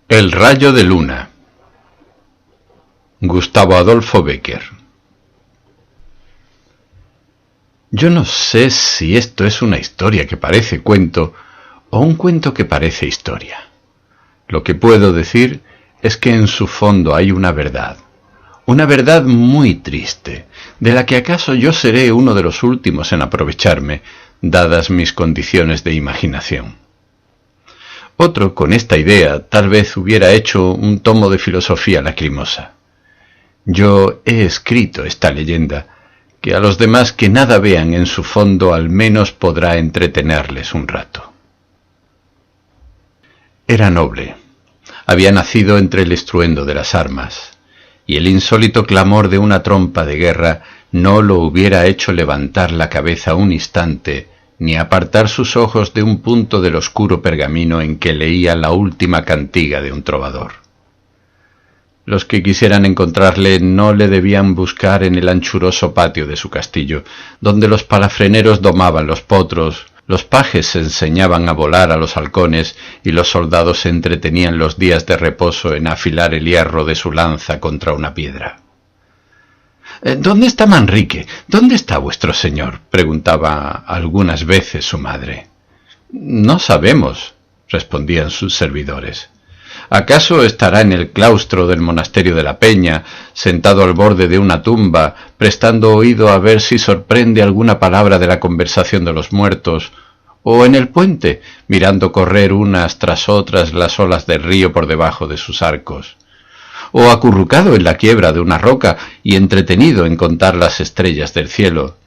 El rayo de luna. Gustavo Adolfo Bécquer. Yo no sé si esto es una historia que parece cuento o un cuento que parece historia. Lo que puedo decir es que en su fondo hay una verdad muy triste, de la que acaso yo seré uno de los últimos en aprovecharme, dadas mis condiciones de imaginación. Otro, con esta idea, tal vez hubiera hecho un tomo de filosofía lacrimosa. Yo he escrito esta leyenda, que a los demás que nada vean en su fondo al menos podrá entretenerles un rato. Era noble. Había nacido entre el estruendo de las armas, y el insólito clamor de una trompa de guerra no lo hubiera hecho levantar la cabeza un instante, ni apartar sus ojos de un punto del oscuro pergamino en que leía la última cantiga de un trovador. Los que quisieran encontrarle no le debían buscar en el anchuroso patio de su castillo, donde los palafreneros domaban los potros, los pajes se enseñaban a volar a los halcones y los soldados se entretenían los días de reposo en afilar el hierro de su lanza contra una piedra. «¿Dónde está Manrique? ¿Dónde está vuestro señor?», preguntaba algunas veces su madre. «No sabemos», respondían sus servidores. «¿Acaso estará en el claustro del monasterio de la Peña, sentado al borde de una tumba, prestando oído a ver si sorprende alguna palabra de la conversación de los muertos, o en el puente, mirando correr unas tras otras las olas del río por debajo de sus arcos? ¿O acurrucado en la quiebra de una roca y entretenido en contar las estrellas del cielo,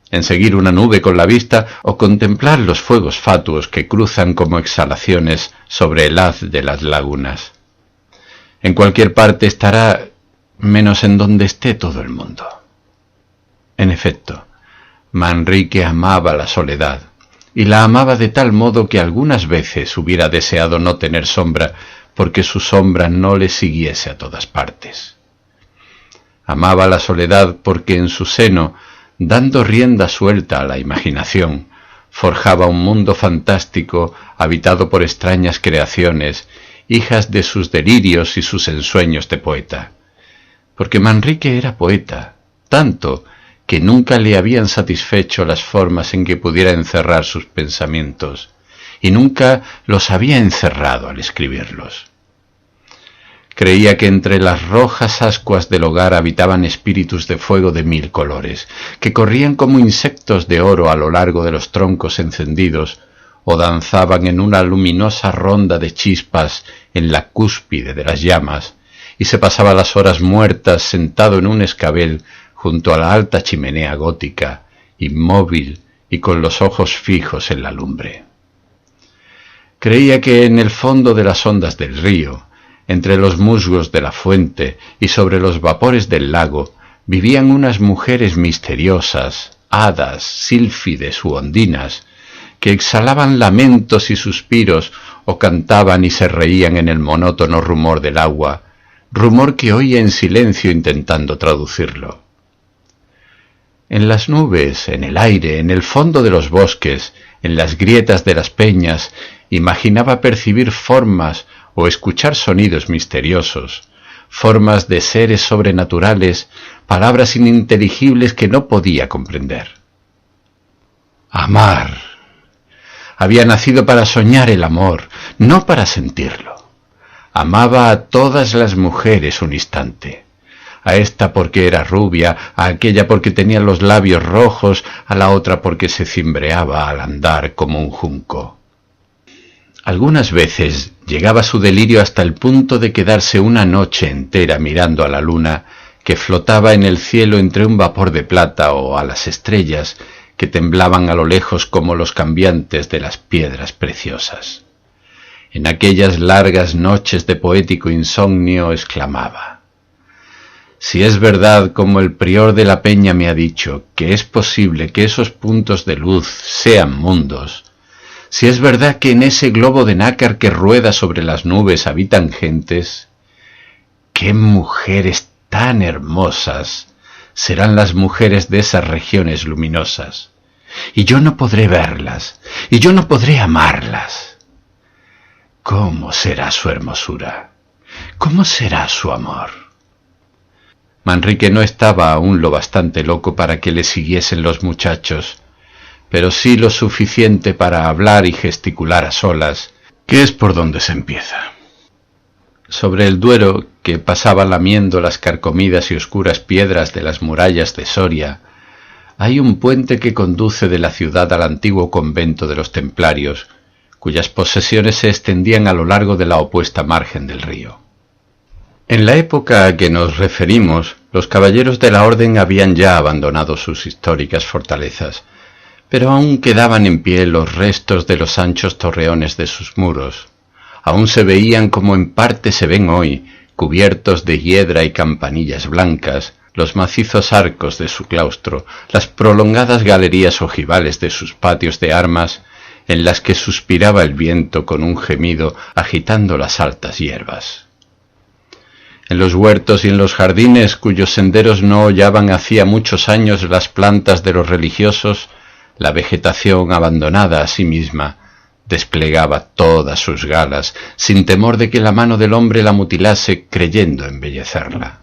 en seguir una nube con la vista o contemplar los fuegos fatuos que cruzan como exhalaciones sobre el haz de las lagunas? En cualquier parte estará, menos en donde esté todo el mundo». En efecto, Manrique amaba la soledad, y la amaba de tal modo que algunas veces hubiera deseado no tener sombra, porque su sombra no le siguiese a todas partes. Amaba la soledad porque en su seno, dando rienda suelta a la imaginación, forjaba un mundo fantástico habitado por extrañas creaciones, hijas de sus delirios y sus ensueños de poeta. Porque Manrique era poeta, tanto que nunca le habían satisfecho las formas en que pudiera encerrar sus pensamientos, y nunca los había encerrado al escribirlos. Creía que entre las rojas ascuas del hogar habitaban espíritus de fuego de 1000 colores, que corrían como insectos de oro a lo largo de los troncos encendidos, o danzaban en una luminosa ronda de chispas en la cúspide de las llamas, y se pasaba las horas muertas sentado en un escabel junto a la alta chimenea gótica, inmóvil y con los ojos fijos en la lumbre. Creía que en el fondo de las ondas del río, entre los musgos de la fuente y sobre los vapores del lago, vivían unas mujeres misteriosas, hadas, sílfides u ondinas, que exhalaban lamentos y suspiros o cantaban y se reían en el monótono rumor del agua, rumor que oía en silencio intentando traducirlo. En las nubes, en el aire, en el fondo de los bosques, en las grietas de las peñas, imaginaba percibir formas o escuchar sonidos misteriosos, formas de seres sobrenaturales, palabras ininteligibles que no podía comprender. Amar. Había nacido para soñar el amor, no para sentirlo. Amaba a todas las mujeres un instante. A esta porque era rubia, a aquella porque tenía los labios rojos, a la otra porque se cimbreaba al andar como un junco. Algunas veces llegaba su delirio hasta el punto de quedarse una noche entera mirando a la luna que flotaba en el cielo entre un vapor de plata o a las estrellas que temblaban a lo lejos como los cambiantes de las piedras preciosas. En aquellas largas noches de poético insomnio exclamaba: «Si es verdad, como el prior de la Peña me ha dicho, que es posible que esos puntos de luz sean mundos, si es verdad que en ese globo de nácar que rueda sobre las nubes habitan gentes, ¿qué mujeres tan hermosas serán las mujeres de esas regiones luminosas? Y yo no podré verlas, y yo no podré amarlas. ¿Cómo será su hermosura? ¿Cómo será su amor? Manrique no estaba aún lo bastante loco para que le siguiesen los muchachos, pero sí lo suficiente para hablar y gesticular a solas, que es por donde se empieza. Sobre el Duero, que pasaba lamiendo las carcomidas y oscuras piedras de las murallas de Soria, hay un puente que conduce de la ciudad al antiguo convento de los templarios, cuyas posesiones se extendían a lo largo de la opuesta margen del río. En la época a que nos referimos, los caballeros de la Orden habían ya abandonado sus históricas fortalezas, pero aún quedaban en pie los restos de los anchos torreones de sus muros. Aún se veían como en parte se ven hoy, cubiertos de hiedra y campanillas blancas, los macizos arcos de su claustro, las prolongadas galerías ojivales de sus patios de armas, en las que suspiraba el viento con un gemido agitando las altas hierbas. En los huertos y en los jardines, cuyos senderos no hollaban hacía muchos años las plantas de los religiosos, la vegetación abandonada a sí misma desplegaba todas sus galas, sin temor de que la mano del hombre la mutilase creyendo embellecerla.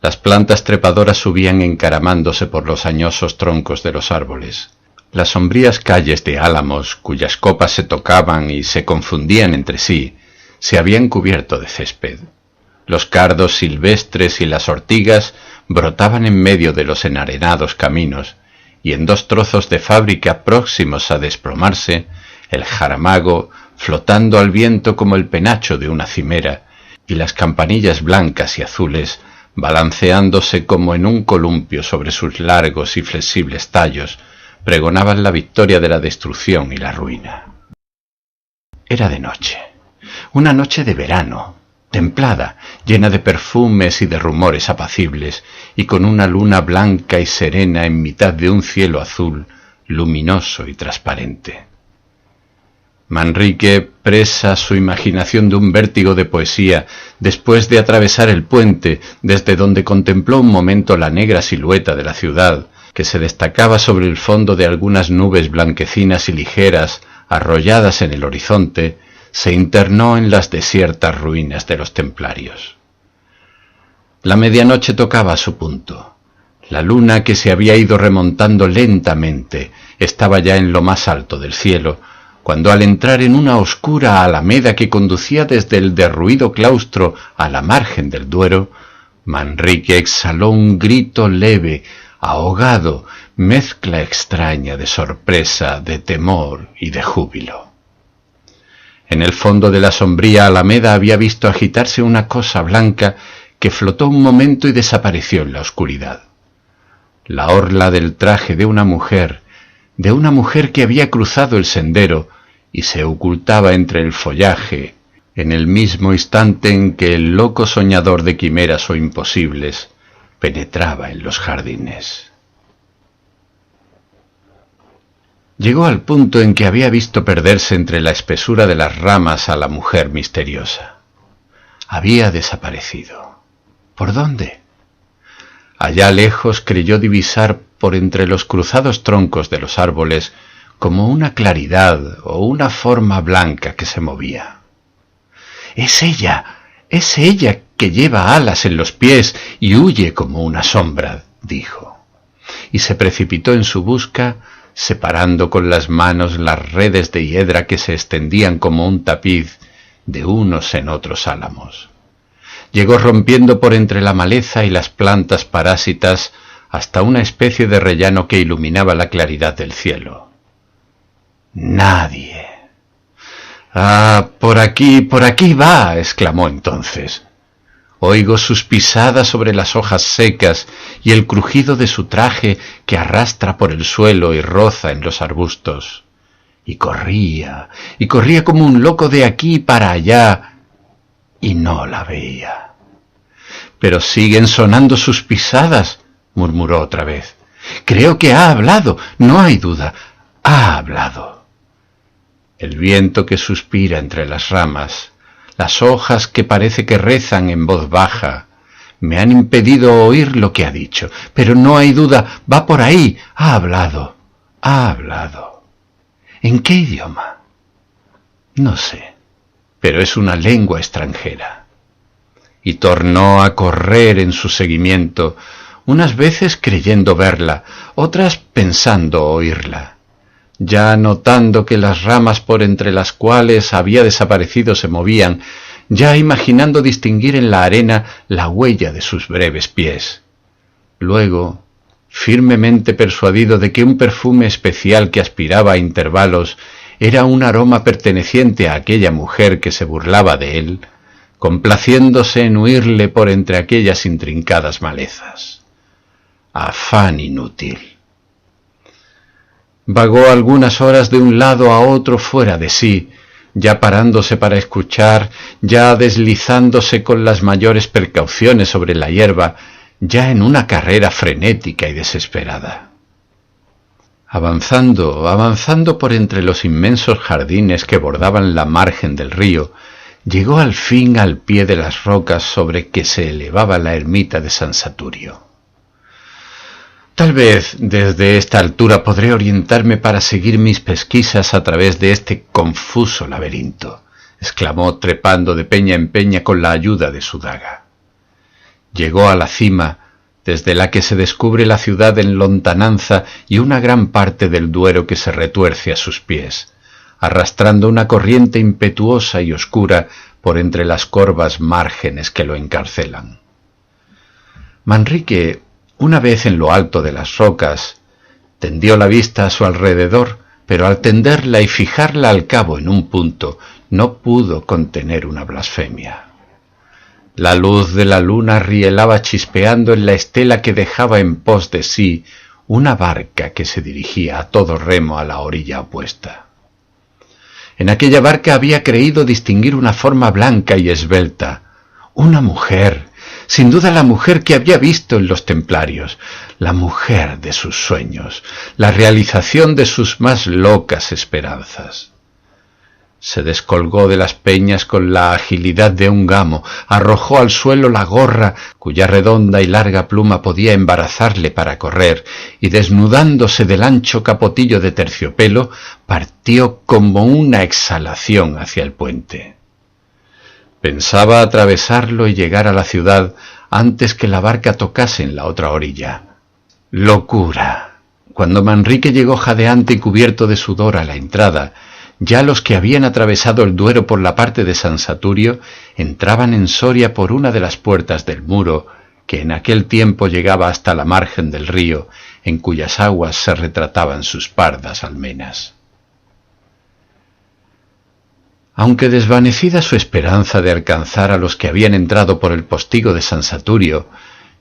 Las plantas trepadoras subían encaramándose por los añosos troncos de los árboles. Las sombrías calles de álamos, cuyas copas se tocaban y se confundían entre sí, se habían cubierto de césped. Los cardos silvestres y las ortigas brotaban en medio de los enarenados caminos, y en dos trozos de fábrica próximos a desplomarse, el jaramago flotando al viento como el penacho de una cimera, y las campanillas blancas y azules balanceándose como en un columpio sobre sus largos y flexibles tallos, pregonaban la victoria de la destrucción y la ruina. Era de noche, una noche de verano, templada, llena de perfumes y de rumores apacibles, y con una luna blanca y serena en mitad de un cielo azul, luminoso y transparente. Manrique, presa a su imaginación de un vértigo de poesía, después de atravesar el puente, desde donde contempló un momento la negra silueta de la ciudad, que se destacaba sobre el fondo de algunas nubes blanquecinas y ligeras, arrolladas en el horizonte, se internó en las desiertas ruinas de los templarios. La medianoche tocaba a su punto. La luna, que se había ido remontando lentamente, estaba ya en lo más alto del cielo, cuando al entrar en una oscura alameda que conducía desde el derruido claustro a la margen del Duero, Manrique exhaló un grito leve, ahogado, mezcla extraña de sorpresa, de temor y de júbilo. En el fondo de la sombría alameda había visto agitarse una cosa blanca que flotó un momento y desapareció en la oscuridad. La orla del traje de una mujer que había cruzado el sendero y se ocultaba entre el follaje, en el mismo instante en que el loco soñador de quimeras o imposibles penetraba en los jardines. Llegó al punto en que había visto perderse entre la espesura de las ramas a la mujer misteriosa. Había desaparecido. ¿Por dónde? Allá lejos creyó divisar por entre los cruzados troncos de los árboles como una claridad o una forma blanca que se movía. Es ella que lleva alas en los pies y huye como una sombra, dijo, y se precipitó en su busca, separando con las manos las redes de hiedra que se extendían como un tapiz de unos en otros álamos. Llegó rompiendo por entre la maleza y las plantas parásitas hasta una especie de rellano que iluminaba la claridad del cielo. Nadie. «Ah, por aquí va», exclamó entonces. Oigo sus pisadas sobre las hojas secas y el crujido de su traje que arrastra por el suelo y roza en los arbustos. Y corría como un loco de aquí para allá, y no la veía. «Pero siguen sonando sus pisadas», murmuró otra vez. «Creo que ha hablado, no hay duda, ha hablado». El viento que suspira entre las ramas, las hojas que parece que rezan en voz baja, me han impedido oír lo que ha dicho, pero no hay duda, va por ahí, ha hablado, ha hablado. ¿En qué idioma? No sé, pero es una lengua extranjera. y tornó a correr en su seguimiento, unas veces creyendo verla, otras pensando oírla. Ya notando que las ramas por entre las cuales había desaparecido se movían, ya imaginando distinguir en la arena la huella de sus breves pies. Luego, firmemente persuadido de que un perfume especial que aspiraba a intervalos era un aroma perteneciente a aquella mujer que se burlaba de él, complaciéndose en huirle por entre aquellas intrincadas malezas. Afán inútil. Vagó algunas horas de un lado a otro fuera de sí, ya parándose para escuchar, ya deslizándose con las mayores precauciones sobre la hierba, ya en una carrera frenética y desesperada. Avanzando por entre los inmensos jardines que bordaban la margen del río, llegó al fin al pie de las rocas sobre que se elevaba la ermita de San Saturio. Tal vez desde esta altura podré orientarme para seguir mis pesquisas a través de este confuso laberinto, exclamó trepando de peña en peña con la ayuda de su daga. Llegó a la cima, desde la que se descubre la ciudad en lontananza y una gran parte del Duero que se retuerce a sus pies, arrastrando una corriente impetuosa y oscura por entre las corvas márgenes que lo encarcelan. Manrique, una vez en lo alto de las rocas, tendió la vista a su alrededor, pero al tenderla y fijarla al cabo en un punto, no pudo contener una blasfemia. La luz de la luna rielaba chispeando en la estela que dejaba en pos de sí una barca que se dirigía a todo remo a la orilla opuesta. En aquella barca había creído distinguir una forma blanca y esbelta, una mujer, sin duda la mujer que había visto en los templarios, la mujer de sus sueños, la realización de sus más locas esperanzas. Se descolgó de las peñas con la agilidad de un gamo, arrojó al suelo la gorra, cuya redonda y larga pluma podía embarazarle para correr, y desnudándose del ancho capotillo de terciopelo, partió como una exhalación hacia el puente. Pensaba atravesarlo y llegar a la ciudad antes que la barca tocase en la otra orilla. ¡Locura! Cuando Manrique llegó jadeante y cubierto de sudor a la entrada, ya los que habían atravesado el Duero por la parte de San Saturio entraban en Soria por una de las puertas del muro que en aquel tiempo llegaba hasta la margen del río, en cuyas aguas se retrataban sus pardas almenas. Aunque desvanecida su esperanza de alcanzar a los que habían entrado por el postigo de San Saturio,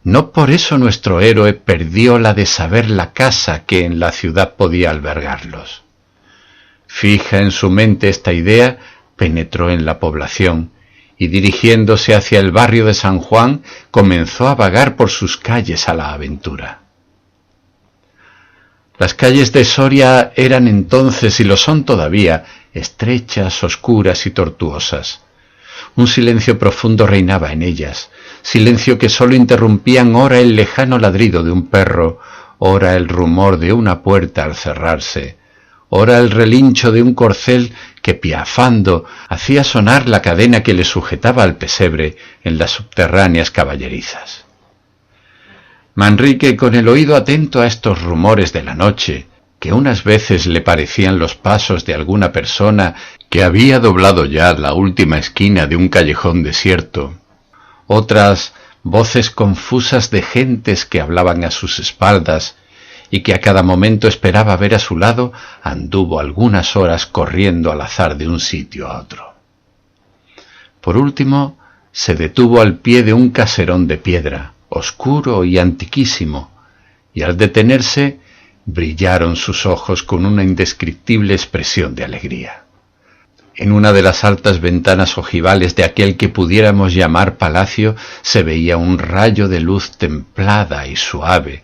no por eso nuestro héroe perdió la de saber la casa que en la ciudad podía albergarlos. Fija en su mente esta idea, penetró en la población y dirigiéndose hacia el barrio de San Juan, comenzó a vagar por sus calles a la aventura. Las calles de Soria eran entonces, y lo son todavía, estrechas, oscuras y tortuosas. Un silencio profundo reinaba en ellas, silencio que sólo interrumpían ora el lejano ladrido de un perro, ora el rumor de una puerta al cerrarse, ora el relincho de un corcel que, piafando, hacía sonar la cadena que le sujetaba al pesebre en las subterráneas caballerizas. Manrique, con el oído atento a estos rumores de la noche, que unas veces le parecían los pasos de alguna persona que había doblado ya la última esquina de un callejón desierto, otras voces confusas de gentes que hablaban a sus espaldas y que a cada momento esperaba ver a su lado, anduvo algunas horas corriendo al azar de un sitio a otro. Por último, se detuvo al pie de un caserón de piedra, oscuro y antiquísimo, y al detenerse brillaron sus ojos con una indescriptible expresión de alegría. En una de las altas ventanas ojivales de aquel que pudiéramos llamar palacio se veía un rayo de luz templada y suave,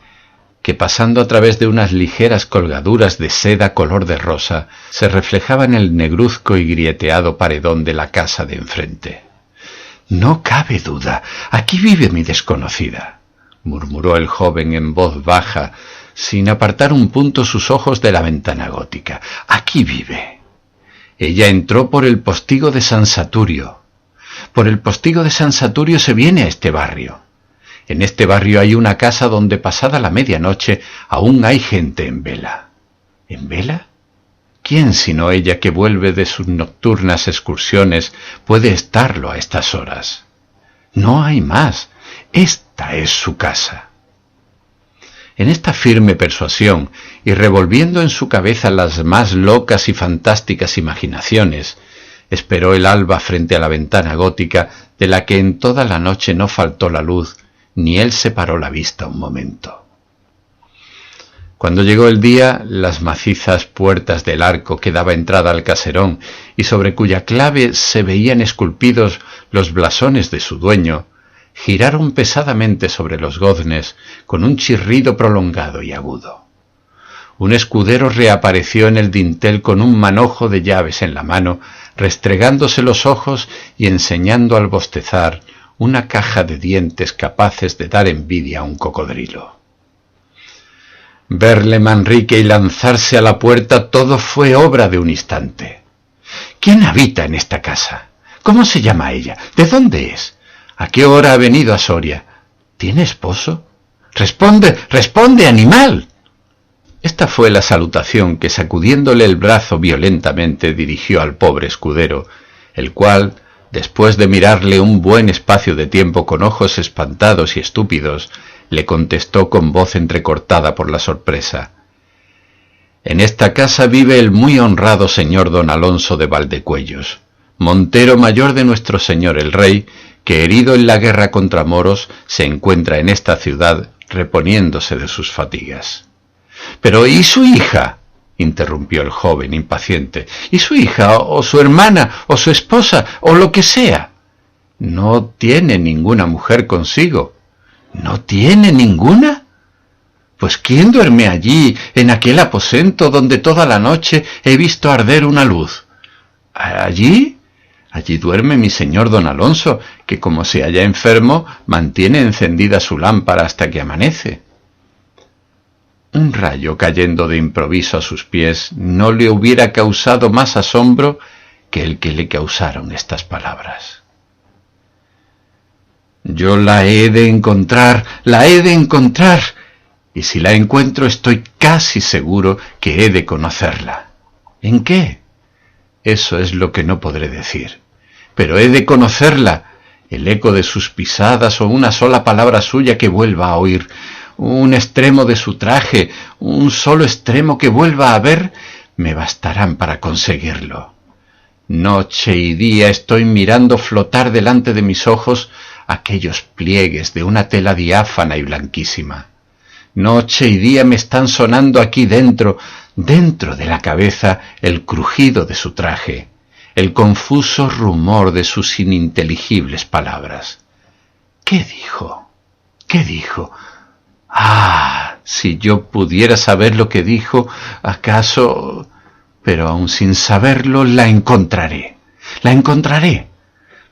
que pasando a través de unas ligeras colgaduras de seda color de rosa, se reflejaba en el negruzco y grieteado paredón de la casa de enfrente. «No cabe duda, aquí vive mi desconocida», murmuró el joven en voz baja, sin apartar un punto sus ojos de la ventana gótica. «Aquí vive». Ella entró por el postigo de San Saturio. Por el postigo de San Saturio se viene a este barrio. En este barrio hay una casa donde pasada la medianoche aún hay gente en vela. ¿En vela? ¿Quién sino ella que vuelve de sus nocturnas excursiones puede estarlo a estas horas? No hay más. Esta es su casa. En esta firme persuasión, y revolviendo en su cabeza las más locas y fantásticas imaginaciones, esperó el alba frente a la ventana gótica de la que en toda la noche no faltó la luz, ni él separó la vista un momento. Cuando llegó el día, las macizas puertas del arco que daba entrada al caserón y sobre cuya clave se veían esculpidos los blasones de su dueño, giraron pesadamente sobre los goznes con un chirrido prolongado y agudo. Un escudero reapareció en el dintel con un manojo de llaves en la mano, restregándose los ojos y enseñando al bostezar una caja de dientes capaces de dar envidia a un cocodrilo. Verle Manrique y lanzarse a la puerta todo fue obra de un instante. ¿Quién habita en esta casa? ¿Cómo se llama ella? ¿De dónde es? ¿A qué hora ha venido a Soria? ¿Tiene esposo? ¡Responde, responde, animal! Esta fue la salutación que, sacudiéndole el brazo violentamente, dirigió al pobre escudero, el cual, después de mirarle un buen espacio de tiempo con ojos espantados y estúpidos, le contestó con voz entrecortada por la sorpresa: «En esta casa vive el muy honrado señor don Alonso de Valdecuellos, montero mayor de nuestro señor el rey, que herido en la guerra contra moros se encuentra en esta ciudad reponiéndose de sus fatigas». «Pero ¿y su hija?», interrumpió el joven impaciente. «¿Y su hija, o su hermana, o su esposa, o lo que sea?» «No tiene ninguna mujer consigo». «¿No tiene ninguna? Pues ¿quién duerme allí, en aquel aposento donde toda la noche he visto arder una luz?» «¿Allí? Allí duerme mi señor don Alonso, que como se halla enfermo, mantiene encendida su lámpara hasta que amanece». Un rayo cayendo de improviso a sus pies no le hubiera causado más asombro que el que le causaron estas palabras. «Yo la he de encontrar, y si la encuentro estoy casi seguro que he de conocerla». «¿En qué?». «Eso es lo que no podré decir, pero he de conocerla. El eco de sus pisadas o una sola palabra suya que vuelva a oír, un extremo de su traje, un solo extremo que vuelva a ver, me bastarán para conseguirlo. Noche y día estoy mirando flotar delante de mis ojos aquellos pliegues de una tela diáfana y blanquísima. Noche y día me están sonando aquí dentro de la cabeza, el crujido de su traje, el confuso rumor de sus ininteligibles palabras. ¿Qué dijo? ¿Qué dijo? Ah, si yo pudiera saber lo que dijo, acaso... Pero aun sin saberlo, la encontraré.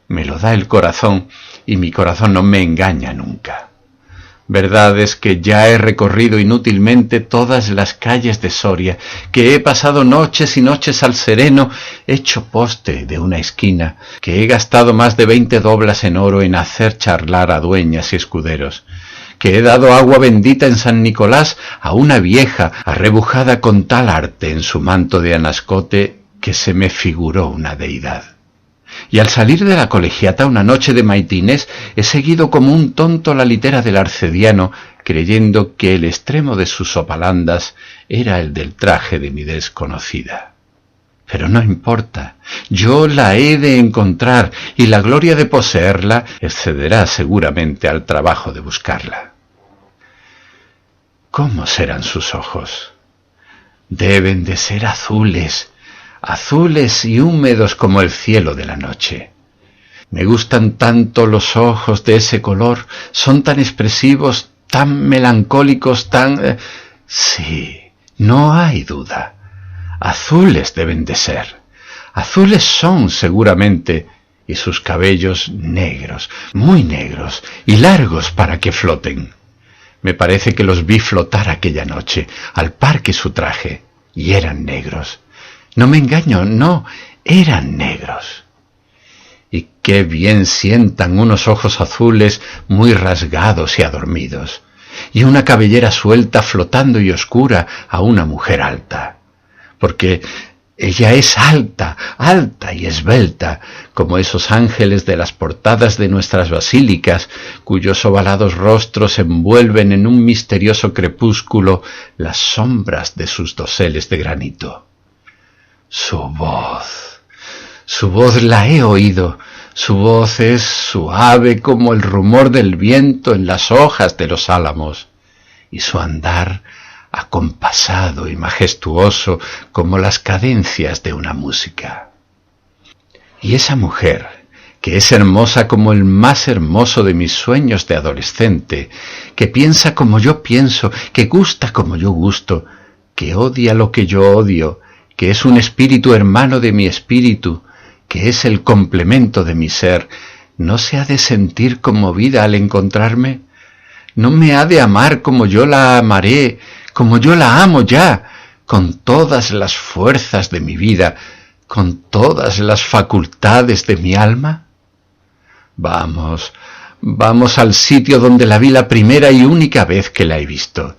Me lo da el corazón, y mi corazón no me engaña nunca. Verdad es que ya he recorrido inútilmente todas las calles de Soria, que he pasado noches y noches al sereno, hecho poste de una esquina, que he gastado más de 20 doblas en oro en hacer charlar a dueñas y escuderos, que he dado agua bendita en San Nicolás a una vieja arrebujada con tal arte en su manto de anascote que se me figuró una deidad. Y al salir de la colegiata una noche de maitines he seguido como un tonto la litera del arcediano, creyendo que el extremo de sus sopalandas era el del traje de mi desconocida. Pero no importa, yo la he de encontrar, y la gloria de poseerla excederá seguramente al trabajo de buscarla. ¿Cómo serán sus ojos? Deben de ser azules, azules y húmedos como el cielo de la noche. Me gustan tanto los ojos de ese color, son tan expresivos, tan melancólicos, tan... Sí, no hay duda. Azules deben de ser. Azules son seguramente, y sus cabellos negros, muy negros, y largos para que floten. Me parece que los vi flotar aquella noche, al par que su traje, y eran negros. No me engaño, no, eran negros. ¿Y qué qué bien sientan unos ojos azules muy rasgados y adormidos, y una cabellera suelta flotando y oscura a una mujer alta, porque ella es alta, alta y esbelta, como esos ángeles de las portadas de nuestras basílicas, cuyos ovalados rostros envuelven en un misterioso crepúsculo las sombras de sus doseles de granito. Su voz la he oído, su voz es suave como el rumor del viento en las hojas de los álamos, y su andar acompasado y majestuoso como las cadencias de una música. Y esa mujer, que es hermosa como el más hermoso de mis sueños de adolescente, que piensa como yo pienso, que gusta como yo gusto, que odia lo que yo odio, que es un espíritu hermano de mi espíritu, que es el complemento de mi ser, ¿no se ha de sentir conmovida al encontrarme? ¿No me ha de amar como yo la amaré, como yo la amo ya, con todas las fuerzas de mi vida, con todas las facultades de mi alma? Vamos, vamos al sitio donde la vi la primera y única vez que la he visto.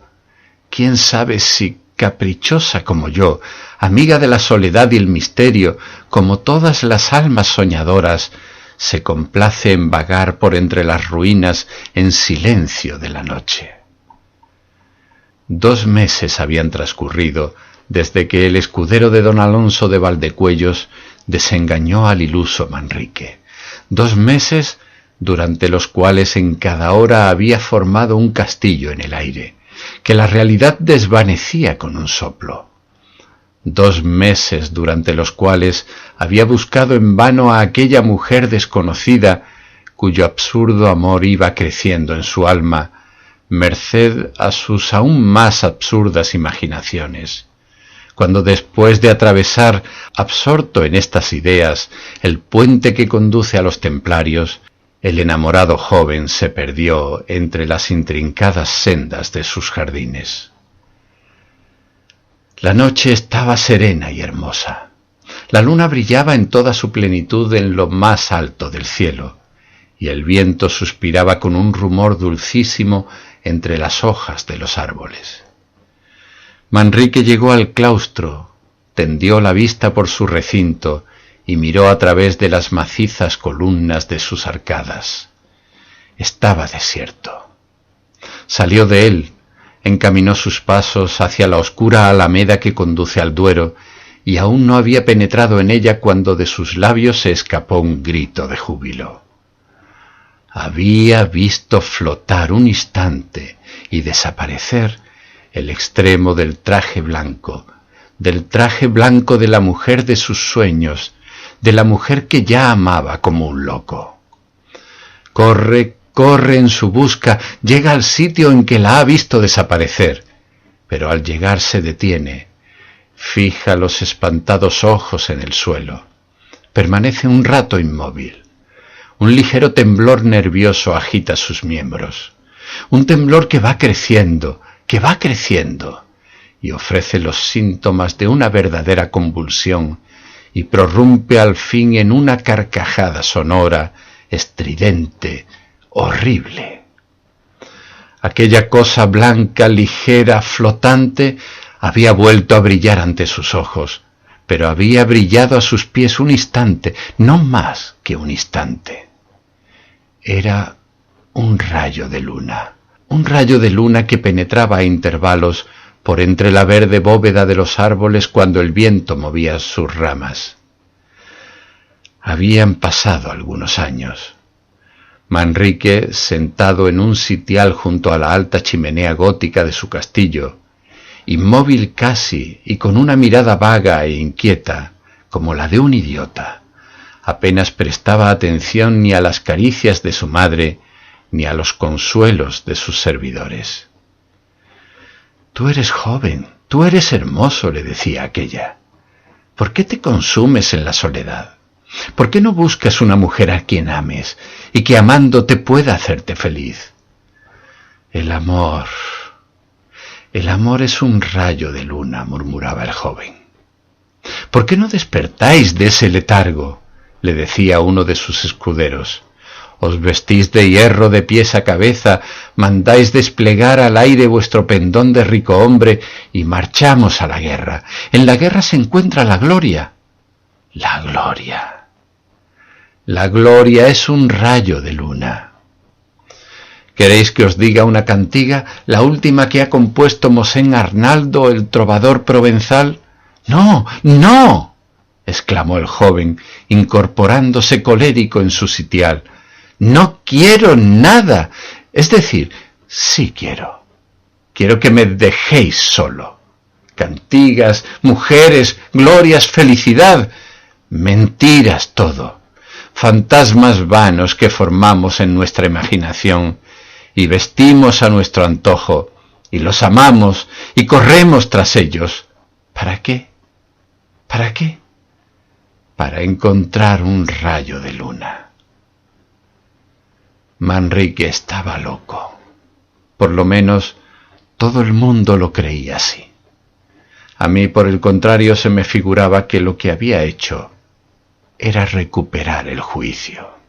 ¿Quién sabe si, caprichosa como yo, amiga de la soledad y el misterio, como todas las almas soñadoras, se complace en vagar por entre las ruinas en silencio de la noche? 2 meses habían transcurrido desde que el escudero de don Alonso de Valdecuellos desengañó al iluso Manrique. 2 meses durante los cuales en cada hora había formado un castillo en el aire, que la realidad desvanecía con un soplo. 2 meses durante los cuales había buscado en vano a aquella mujer desconocida cuyo absurdo amor iba creciendo en su alma, merced a sus aún más absurdas imaginaciones, cuando después de atravesar, absorto en estas ideas, el puente que conduce a los templarios, el enamorado joven se perdió entre las intrincadas sendas de sus jardines. La noche estaba serena y hermosa. La luna brillaba en toda su plenitud en lo más alto del cielo, y el viento suspiraba con un rumor dulcísimo entre las hojas de los árboles. Manrique llegó al claustro, tendió la vista por su recinto y miró a través de las macizas columnas de sus arcadas. Estaba desierto. Salió de él, encaminó sus pasos hacia la oscura alameda que conduce al Duero, y aún no había penetrado en ella cuando de sus labios se escapó un grito de júbilo. Había visto flotar un instante y desaparecer el extremo del traje blanco de la mujer de sus sueños, de la mujer que ya amaba como un loco. Corre, corre en su busca, llega al sitio en que la ha visto desaparecer, pero al llegar se detiene, fija los espantados ojos en el suelo, permanece un rato inmóvil. Un ligero temblor nervioso agita sus miembros, un temblor que va creciendo, y ofrece los síntomas de una verdadera convulsión, y prorrumpe al fin en una carcajada sonora, estridente, horrible. Aquella cosa blanca, ligera, flotante, había vuelto a brillar ante sus ojos, pero había brillado a sus pies un instante, no más que un instante. Era un rayo de luna que penetraba a intervalos por entre la verde bóveda de los árboles cuando el viento movía sus ramas. Habían pasado algunos años. Manrique, sentado en un sitial junto a la alta chimenea gótica de su castillo, inmóvil casi y con una mirada vaga e inquieta, como la de un idiota, apenas prestaba atención ni a las caricias de su madre ni a los consuelos de sus servidores. «Tú eres joven, tú eres hermoso», le decía aquella. «¿Por qué te consumes en la soledad? ¿Por qué no buscas una mujer a quien ames y que amándote pueda hacerte feliz?» El amor es un rayo de luna», murmuraba el joven. «¿Por qué no despertáis de ese letargo? le decía uno de sus escuderos. Os vestís de hierro de pies a cabeza, mandáis desplegar al aire vuestro pendón de rico hombre y marchamos a la guerra. En la guerra se encuentra la gloria. La gloria. La gloria es un rayo de luna. ¿Queréis que os diga una cantiga, la última que ha compuesto Mosén Arnaldo, el trovador provenzal? ¡No, no!, exclamó el joven, incorporándose colérico en su sitial. No quiero nada. Es decir, sí quiero. Quiero que me dejéis solo. Cantigas, mujeres, glorias, felicidad. Mentiras todo. Fantasmas vanos que formamos en nuestra imaginación y vestimos a nuestro antojo y los amamos y corremos tras ellos. ¿Para qué? ¿Para qué? Para encontrar un rayo de luna. Manrique estaba loco. Por lo menos todo el mundo lo creía así. A mí, por el contrario, se me figuraba que lo que había hecho era recuperar el juicio.